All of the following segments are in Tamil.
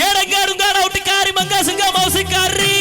ஏடங்காருங்கான ஒட்டிக்காரி மங்கா சிங்கா மௌசிக்காரி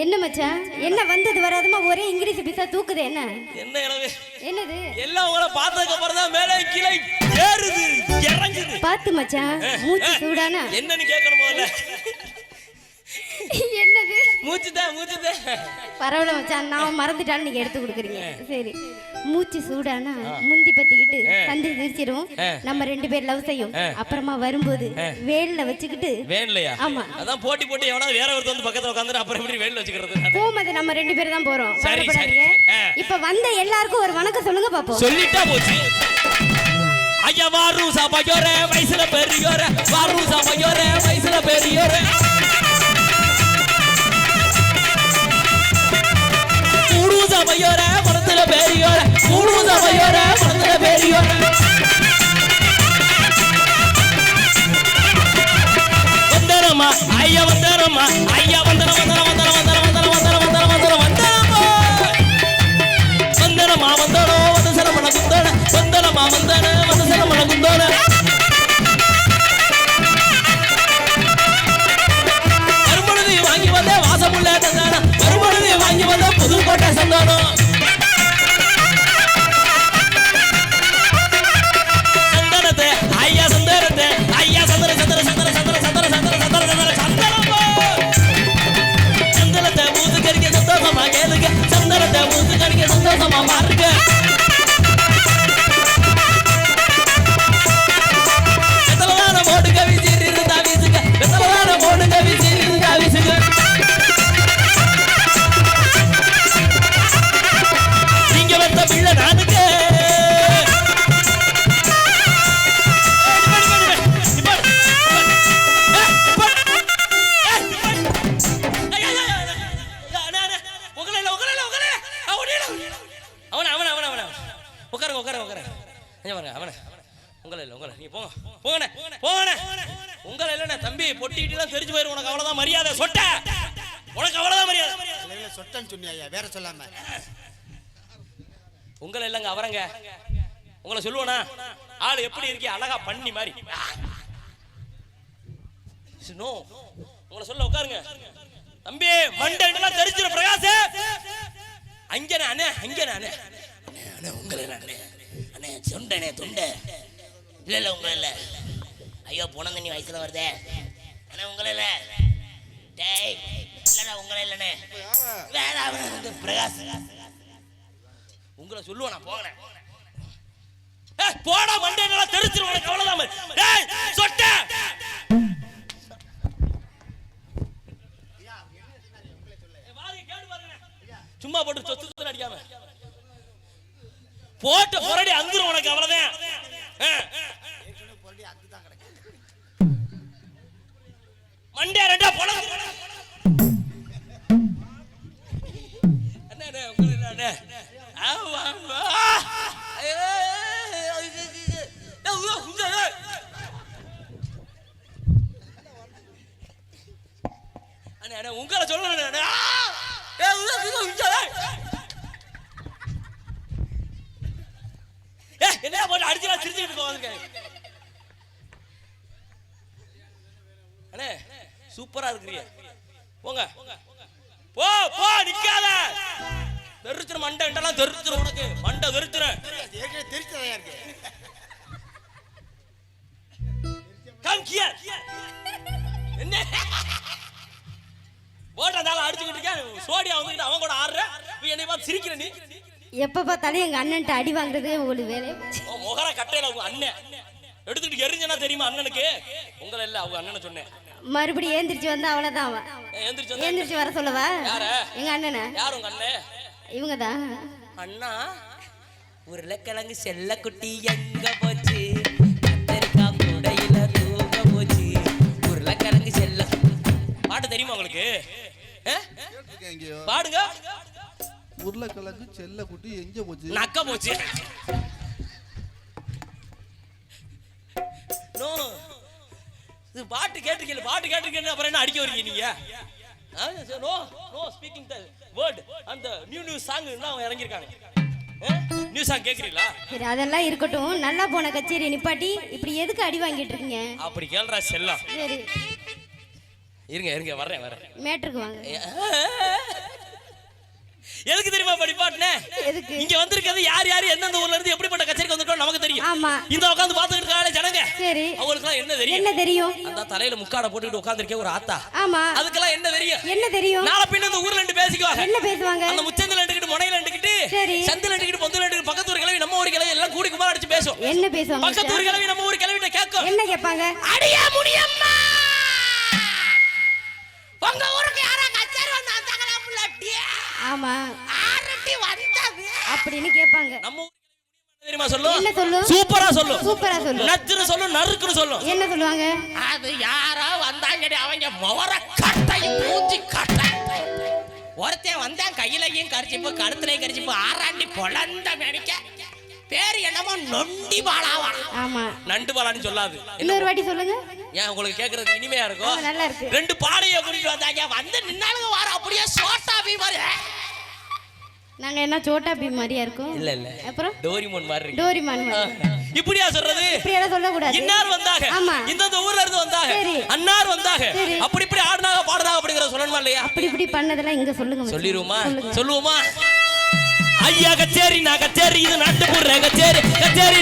என்ன மச்சான் என்ன வந்தது வராதமா ஒரே இங்கிலீஷ் பிசா தூக்குது என்ன என்ன எனவே என்னது எல்லாம் உங்களை பார்த்ததுக்கு அப்புறம் தான் மேலே கீழே ஏறுது இறங்குது பாத்து மச்சான் மூச்சு சூடானா என்னன்னு கேட்கணும் போல என்னது மூச்சுதே பரவாயில்ல மச்சான் நான் மறந்துட்டான்னு நீங்க எடுத்து கொடுக்குறீங்க சரி மூச்சு சூடானா முந்தி பத்திக்கிட்டு சந்தி சிரிச்சிரும் நம்ம 2 பேர் லவ் செய்யும் அப்புறமா வரும்போது வேல்ல வச்சுக்கிட்டு வேல்லையா ஆமா அதான் போட்டி எவனா வேற ஒருத்தர் வந்து பக்கத்துல உட்கார்ந்து அப்புறம் எப்படி வேல்ல வச்சுக்கிறது போமது நம்ம 2 பேர் தான் போறோம் இப்ப வந்த எல்லாருக்கும் ஒரு வணக்கம் சொல்லுங்க பாப்போம் சொல்லிட்டா போச்சு ஐயா வாரூசா பயோரே வயசுல பெரியோரே வாரூசா பயோரே வயசுல பெரியோரே ஊருசா பயோரே மனசுல பெரியோரே ஊருசா பயோரே மனசுல பெரியோரே வந்தரமா ஐயா வந்தரமா ஐயா வந்தரமா வந்தரமா வந்தரோ வந்து சரமண குந்தன வந்தரமா வந்தன வந்து சரமண குந்தன மறுபொழுது வாங்கி வந்த வாசமுள்ள தந்தான மறுபொழுது வாங்கி வந்த புதுக்கோட்டை சந்தானம் சந்தனத்தை ஐயா சந்தனத்தை ஐயா சந்தன சந்தன சந்தன சந்தன சந்தன சந்தன சந்தன சந்தன சந்தனமா சந்தனத்தை மூத்து கறிக்க சந்தோஷமா கேளுங்க சந்தனத்தை மூத்து கறிக்க சந்தோஷமா பாருங்க வெத்தலதான போடுங்க வீசிட்டு இருந்தா வீசுங்க வெத்தலதான போடுங்க வீசிட்டு இருந்தா வீசுங்க நீங்க வந்த பிள்ளை நானுங்க தம்பி பொட்டிட்டு தெரிஞ்சு போயிரு உனக்கு அவ்வளவுதான் மரியாதை சொட்ட உனக்கு அவ்வளவுதான் மரியாதை சொட்டன்னு சொன்னியா வேற சொல்லாம உங்களை இல்லங்க அவரங்க உங்களை சொல்லுவனா ஆளு எப்படி இருக்கீங்க அழகா பண்ணி மாதிரி உங்களை சொல்ல உட்காருங்க தம்பி மண்டெல்லாம் தெரிஞ்சிரு பிரகாஷ் அங்கனே அண்ணே அங்கனே அண்ணே அண்ணே உங்களை அண்ணே சொண்டனே தொண்டை இல்ல உங்களை இல்ல ஐயோ போன தண்ணி வயசுல வருதே அண்ணே உங்களை இல்ல டேய் இல்லடா உங்களை இல்லனே வேற அவன பிரகாஷ் உங்களை சொல்லுவானா போறேன் போடா மண்டேல தெரிஞ்சிரு உனக்கு அவ்வளவுதான் டேய் சொட்ட சும்மா போட்டு சொத்து அடிக்காம போட்டு பொரடி அந்துரும் உனக்கு அவ்வளவுதான். மண்டே ரெண்டா போல அண்ணே உங்களுக்கு அண்ணே அண்ணே உங்களை சொல்ல என்ன போட்டு அடிச்சு சிரிச்சுட்டு போவாங்க. அண்ணே சூப்பரா இருக்கிறீங்க போங்க போ போ நிக்காத வெறுத்துற மண்டெல்லாம் வெறுத்துற உனக்கு மண்டை வெறுத்துற தெரிச்சதையா இருக்கு. கம் ஹியர் என்ன போட்டதால அடிச்சுக்கிட்டு இருக்கேன் சோடியா வந்துட்டு அவன் கூட ஆடுற நீ என்னை பார்த்து சிரிக்கிற நீ எப்ப பார்த்தாலும் எங்க அண்ணன்ட்ட அடி வாங்குறதே உங்களுக்கு வேலை. முகர கட்டையில உங்க அண்ணன் எடுத்துக்கிட்டு எரிஞ்சனா தெரியுமா அண்ணனுக்கு உங்களை இல்ல அவங்க அண்ணனை சொன்னேன். மறுபடியும் ஏந்திரிச்சு வந்தா அவ்வளவுதான் அவன் ஏந்திரிச்சு வர சொல்லவா எங்க அண்ணனை யார் உங்க அண்ணன் இவங்கதான் அண்ணா உருளைக்கிழங்கு செல்ல குட்டி எங்க போச்சு கத்தரிக்காய் குடையில தூங்க போச்சு உருளைக்கிழங்கு செல்ல பாட்டு தெரியுமா உங்களுக்கு பாடுங்க உருளைக்கிழங்கு செல்ல குட்டி எங்க போச்சு நக்க போச்சு நோ இது பாட்டு கேட்டிருக்கீங்க அப்புறம் என்ன அடிக்க வரீங்க நீங்க no no speaking the word அந்த நியூ சாங் அவங்க இறங்கிருக்காங்க நியூ சாங் கேக்குறீங்களா சரி அதெல்லாம் இருக்கட்டும் நல்லா போன கச்சேரி நிப்பாட்டி இப்படி எதுக்கு அடி வாங்கிட்டு இருக்கீங்க அப்படி கேள்றா செல்லம் சரி இருங்க வர்றேன் மேட்ருக்கு வாங்க எதுக்கு தெரியுமா படிப்பாட்டனே எதுக்கு இங்க வந்திருக்கிறது யார் எந்தெந்த ஊர்ல இருந்து எப்படிப்பட்ட கச்சேரிக்கு வந்திருக்கோம் நமக்கு தெரியும். ஆமா இந்த உட்கார்ந்து பாத்துக்கிட்டு இருக்காங்களே ஜனங்க சரி அவங்களுக்குலாம் என்ன தெரியும் அந்த தலையில முக்காட போட்டுக்கிட்டு உட்கார்ந்திருக்கே ஒரு ஆத்தா ஆமா அதுக்கெல்லாம் என்ன தெரியும் நாளை பின்ன இந்த ஊர்ல இருந்து பேசிக்குவாங்க என்ன பேசுவாங்க அந்த முச்சந்தில எடுக்கிட்டு முனையில எடுக்கிட்டு சந்தில எடுக்கிட்டு பொந்துல எடுக்கிட்டு பக்கத்து ஊர் கிளவி நம்ம ஊர் கிளவி எல்லாம் கூடி குமார அடிச்சு பேசும் என்ன பேசுவாங்க பக்கத்து ஊர் கிளவி நம்ம ஊர் கிளவிட்ட கேட்கும் என்ன கேட்பாங்க அடியா முடியம்மா உங்க ஊருக்கு யாரா கச்சேரி வந்தாங்களா புள்ளட்டி ஆமா ஆரட்டி வந்தது அப்படினு கேட்பாங்க நம்ம தெரியுமா சொல்லு என்ன சொல்லு சூப்பரா சொல்லு நச்சுன்னு சொல்லு நறுக்குன்னு சொல்லு என்ன சொல்லுவாங்க அது யாரா வந்தாங்கடி அவங்க மொவர கட்டை மூஞ்சி கட்டை ஒருத்தன் வந்தான் கையிலையும் கரிச்சிப்பு கழுத்துலையும் கரிச்சிப்பு ஆராண்டி பொழந்த மேடிக்க பேர் என்னமோ நொண்டி பாலாவா ஆமா நண்டு பாலான்னு சொல்லாது இன்னொரு வாட்டி சொல்லுங்க ஏன் உங்களுக்கு கேக்குறது இனிமையா இருக்கும் நல்லா இருக்கு ரெண்டு பாடையை கூட்டிட்டு வந்தாங்க வந்து நின்னாலுங்க வார அப்படியே சோட்டா பீ மாதிரி நாங்க என்ன சோட்டா பீம் மாதிரியா இருக்கும் இல்ல அப்புறம் டோரிமான் மாதிரி டோரிமான் இப்படியா சொல்றது இப்படியெல்லாம் சொல்ல கூடாது இன்னார் வந்தாங்க இந்த ஊர்ல இருந்து வந்தாங்க அன்னார் வந்தாங்க அப்படி இப்படி ஆடுனாங்க பாடுனாங்க அப்படிங்கற சொல்லணுமா இல்லையா அப்படி இப்படி பண்ணதெல்லாம் இங்க சொல்லுங்க சொல்லுவோமா ஐயா கச்சேரி நான் கச்சேரி இது நாட்டுப்புற கச்சேரி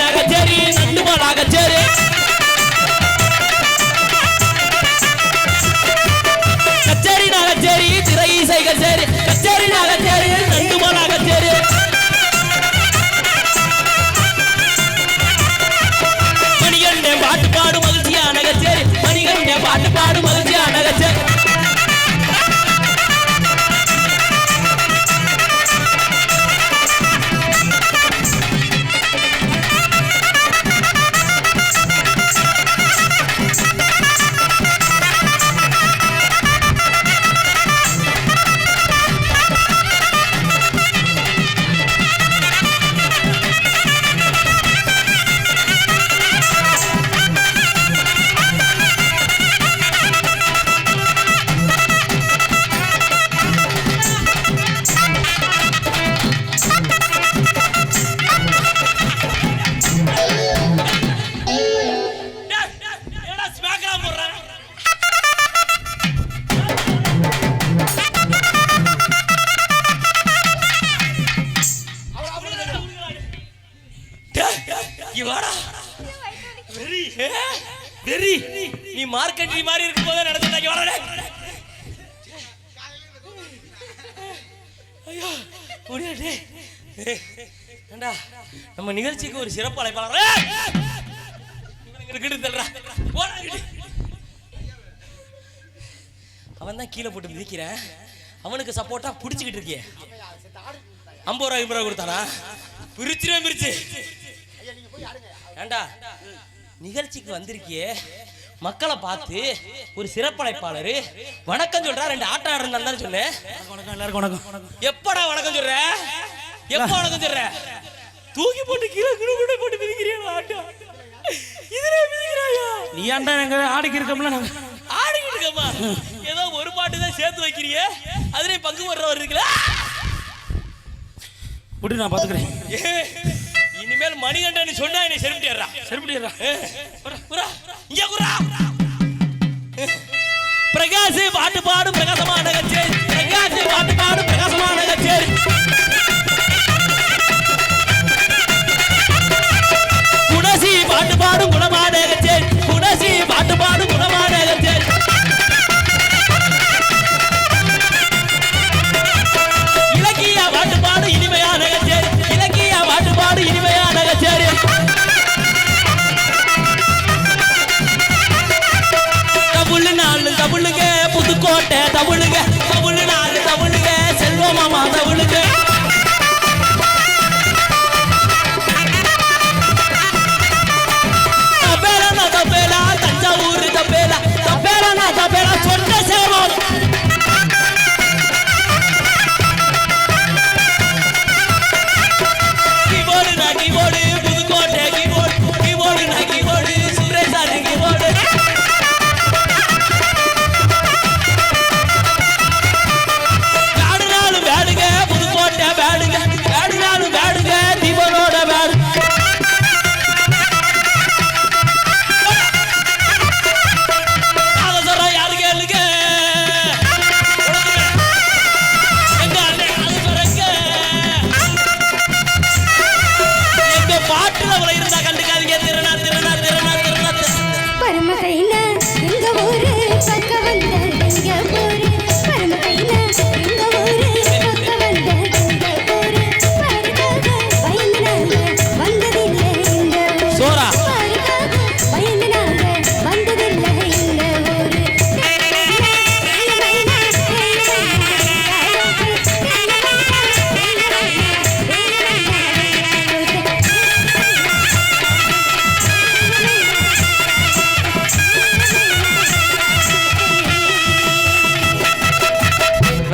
நான் கச்சேரி நண்டுமாலா கச்சேரி கச்சேரி நான் கச்சேரி திரை இசை கச்சேரி நான் கச்சேரி நண்டுமாலா கச்சேரி மணிகண்ட பாட்டு பாடு மகிழ்ச்சியான கச்சேரி மணிகண்ட பாட்டு பாடு மகிழ்ச்சியான கச்சேரி நீ மார்க்கெட் மாதிரி இருக்கும் போது நடந்துட்டாங்க வரல ஐயோ முடியாது ஏண்டா நம்ம நிகழ்ச்சிக்கு ஒரு சிறப்பு அழைப்பாளர் அவன் தான் கீழே போட்டு மிதிக்கிறேன் அவனுக்கு சப்போர்ட்டா பிடிச்சிக்கிட்டு இருக்கியே. 50 ரூபாய் 50 ரூபாய் கொடுத்தானா? பிரிச்சு ஏண்டா நிகழ்ச்சிக்கு வந்திருக்கியே, மக்களை பார்த்து ஒரு சிறப்பழைப்பாளர் வணக்கம் சொல்றா, 2 ஆட்டம் ஆடுறான்னு சொன்னேன். எல்லாருக்கும் வணக்கம். எப்படா வணக்கம் சொல்ற? எப்ப வணக்கம் சொல்ற? தூக்கி போட்டு கீழே குடு போட்டு மிதிக்கிறியா ஆட்டம்? இதுல மிதிக்கிறாயா? நீ ஏன்டா எங்க ஆடிக்கு இருக்கோம்ல, நாங்க ஆடிக்கிட்டு இருக்கமா? ஏதோ ஒரு பாட்டு தான் சேர்த்து வைக்கிறியே, அதுல பங்கு போடுறவர் இருக்குல்ல, விட்டு நான் பாத்துக்கிறேன். இனிமேல் மணிகண்டன் சொன்னா என்னை செருப்பிட்டியறா. இங்க குறா. பிரகாஷ் பாட்டு பாடும் பிரகாசமான கச்சேரி. பிரகாஷ் பாட்டு பாடும் பிரகாசமான கச்சேரி. குணசி பாட்டு பாடும் குணமான கச்சேரி. குணசி பாட்டு பாடும் குணமான கச்சேரி. இலக்கிய பாட்டு பாடும் இனிமையான கச்சேரி. இலக்கிய பாட்டு பாடும் இனிமையான கச்சேரி. தமிழ்நாடு தமிழுங்க, புதுக்கோட்டை தமிழுங்க,